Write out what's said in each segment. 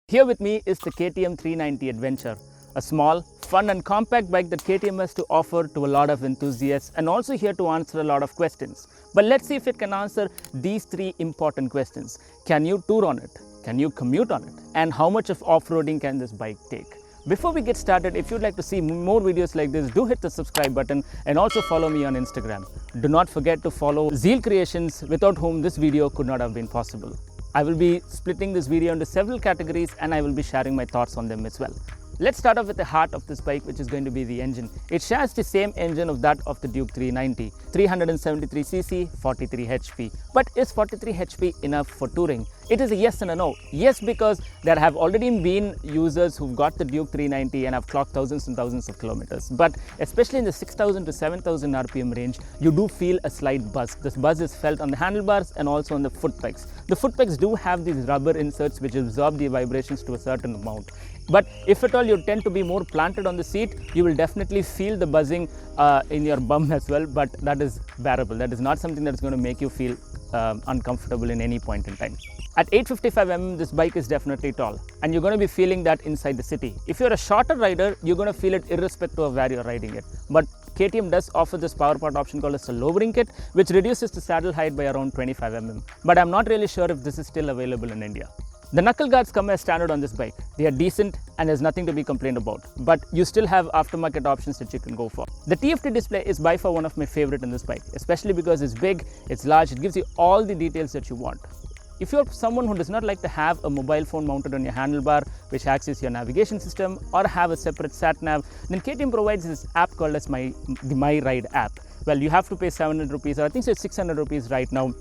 Here with me is the KTM 390 Adventure, a small, fun and compact bike that KTM has to offer to a lot of enthusiasts and also here to answer a lot of questions. But let's see if it can answer these three important questions. Can you tour on it? Can you commute on it? And how much of off-roading can this bike take? Before we get started, if you'd like to see more videos like this, do hit the subscribe button and also follow me on Instagram. Do not forget to follow Zeal Creations, without whom this video could not have been possible. I will be splitting this video into several categories and I will be sharing my thoughts on them as well. Let's start off with the heart of this bike, which is going to be the engine. It shares the same engine of that of the Duke 390, 373cc, 43 HP. But is 43 HP enough for touring? It is a yes and a no. Yes, because there have already been users who've got the Duke 390 and have clocked thousands and thousands of kilometers. But especially in the 6,000 to 7,000 RPM range, you do feel a slight buzz. This buzz is felt on the handlebars and also on the foot pegs. The foot pegs do have these rubber inserts which absorb the vibrations to a certain amount. But if at all you tend to be more planted on the seat, you will definitely feel the buzzing in your bum as well, but that is bearable. That is not something that is going to make you feel uncomfortable in any point in time. At 855mm, this bike is definitely tall, and you're going to be feeling that inside the city. If you're a shorter rider, you're going to feel it irrespective of where you're riding it. But KTM does offer this power part option called as a lowering kit, which reduces the saddle height by around 25mm. But I'm not really sure if this is still available in India. The knuckle guards come as standard on this bike. They are decent and there's nothing to be complained about, but you still have aftermarket options that you can go for. The Tft Display is by far one of my favorite in this bike, especially because it's big, it's large, it gives you all the details that you want. If you're someone who does not like to have a mobile phone mounted on your handlebar which acts as your navigation system or have a separate sat nav, then KTM provides this app called as the My Ride app. Well, you have to pay 700 rupees or I think it's 600 rupees right now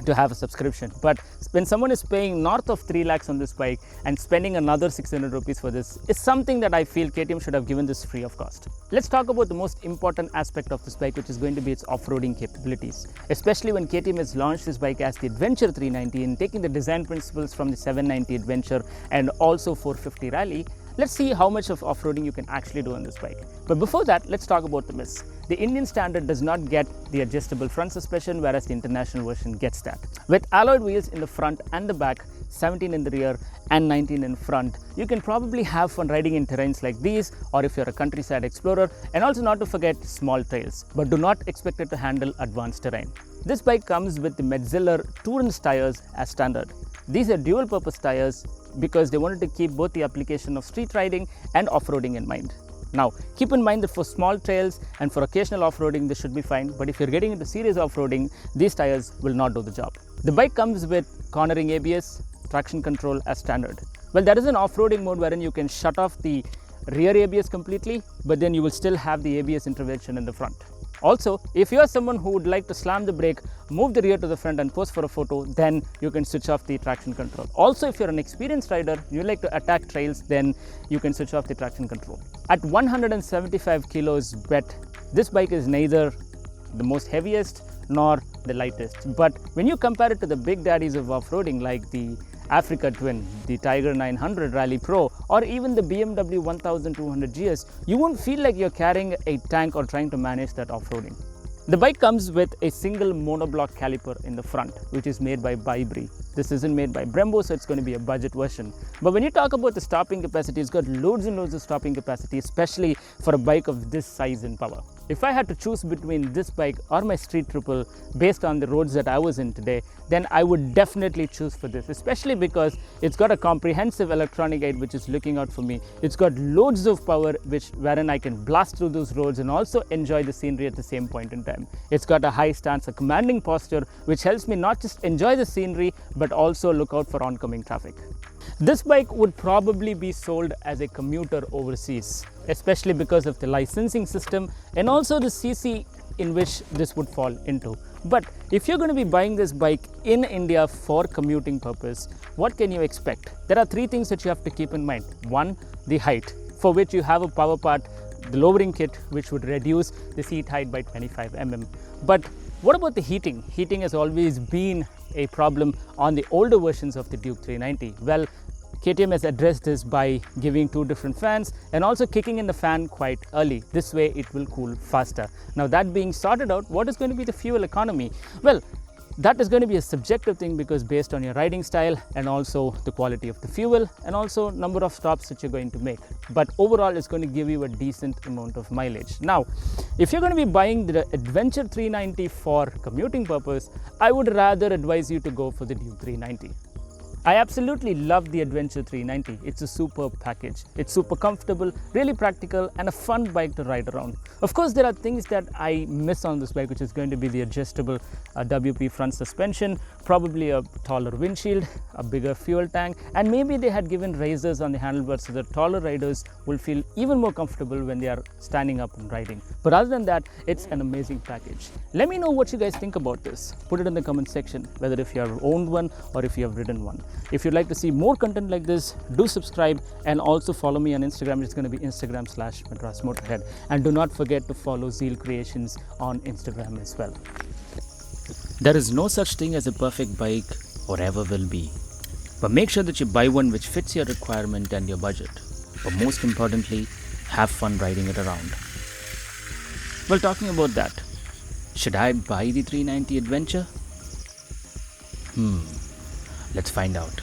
to have a subscription. But when someone is paying north of 3 lakhs on this bike and spending another 600 rupees for this, is something that I feel KTM should have given this free of cost. Let's talk about the most important aspect of this bike, which is going to be its off-roading capabilities. Especially when KTM has launched this bike as the Adventure 390 and taking the design principles from the 790 Adventure and also 450 Rally, let's see how much of off-roading you can actually do on this bike. But before that, let's talk about the myths. The Indian standard does not get the adjustable front suspension, whereas the international version gets that. With alloyed wheels in the front and the back, 17 in the rear and 19 in front, you can probably have fun riding in terrains like these, or if you're a countryside explorer, and also not to forget small trails, but do not expect it to handle advanced terrain. This bike comes with the Metzeler Tourance tires as standard. These are dual purpose tires because they wanted to keep both the application of street riding and off-roading in mind. Now, keep in mind that for small trails and for occasional off-roading, this should be fine, but if you're getting into serious off-roading, these tires will not do the job. The bike comes with cornering ABS, traction control as standard. Well, there is an off-roading mode wherein you can shut off the rear ABS completely, but then you will still have the ABS intervention in the front. Also, if you are someone who would like to slam the brake, move the rear to the front and pose for a photo, then you can switch off the traction control. Also, if you're an experienced rider, you like to attack trails, then you can switch off the traction control. At 175 kilos wet, this bike is neither the most heaviest nor the lightest. But when you compare it to the big daddies of off-roading like the Africa Twin, the Tiger 900 Rally Pro, or even the BMW 1200 GS, you won't feel like you're carrying a tank or trying to manage that off-roading. The bike comes with a single monoblock caliper in the front, which is made by Bybri. This isn't made by Brembo, so it's going to be a budget version. But when you talk about the stopping capacity, it's got loads and loads of stopping capacity, especially for a bike of this size and power. If I had to choose between this bike or my Street Triple based on the roads that I was in today, then I would definitely choose for this, especially because it's got a comprehensive electronic guide which is looking out for me. It's got loads of power wherein I can blast through those roads and also enjoy the scenery at the same point in time. It's got a high stance, a commanding posture, which helps me not just enjoy the scenery but also look out for oncoming traffic. This bike would probably be sold as a commuter overseas, especially because of the licensing system and also the CC in which this would fall into. But if you're going to be buying this bike in India for commuting purpose, what can you expect? There are three things that you have to keep in mind. One, the height, for which you have a power part, the lowering kit, which would reduce the seat height by 25mm. But what about the heating? Heating has always been a problem on the older versions of the Duke 390. Well, KTM has addressed this by giving two different fans and also kicking in the fan quite early. This way it will cool faster. Now that being sorted out, what is going to be the fuel economy? Well, That is going to be a subjective thing because based on your riding style and also the quality of the fuel and also number of stops that you're going to make. But overall, it's going to give you a decent amount of mileage. Now, if you're going to be buying the Adventure 390 for commuting purpose, I would rather advise you to go for the new 390. I absolutely love the Adventure 390. It's a superb package. It's super comfortable, really practical, and a fun bike to ride around. Of course, there are things that I miss on this bike, which is going to be the adjustable WP front suspension, probably a taller windshield, a bigger fuel tank, and maybe they had given raisers on the handlebars so that taller riders will feel even more comfortable when they are standing up and riding. But other than that, it's an amazing package. Let me know what you guys think about this. Put it in the comment section, whether if you have owned one or if you have ridden one. If you'd like to see more content like this, do subscribe and also follow me on Instagram. It's going to be Instagram/MadrasMotorHead. And do not forget to follow Zeal Creations on Instagram as well. There is no such thing as a perfect bike or ever will be. But make sure that you buy one which fits your requirement and your budget. But most importantly, have fun riding it around. Well, talking about that, should I buy the 390 Adventure? Let's find out.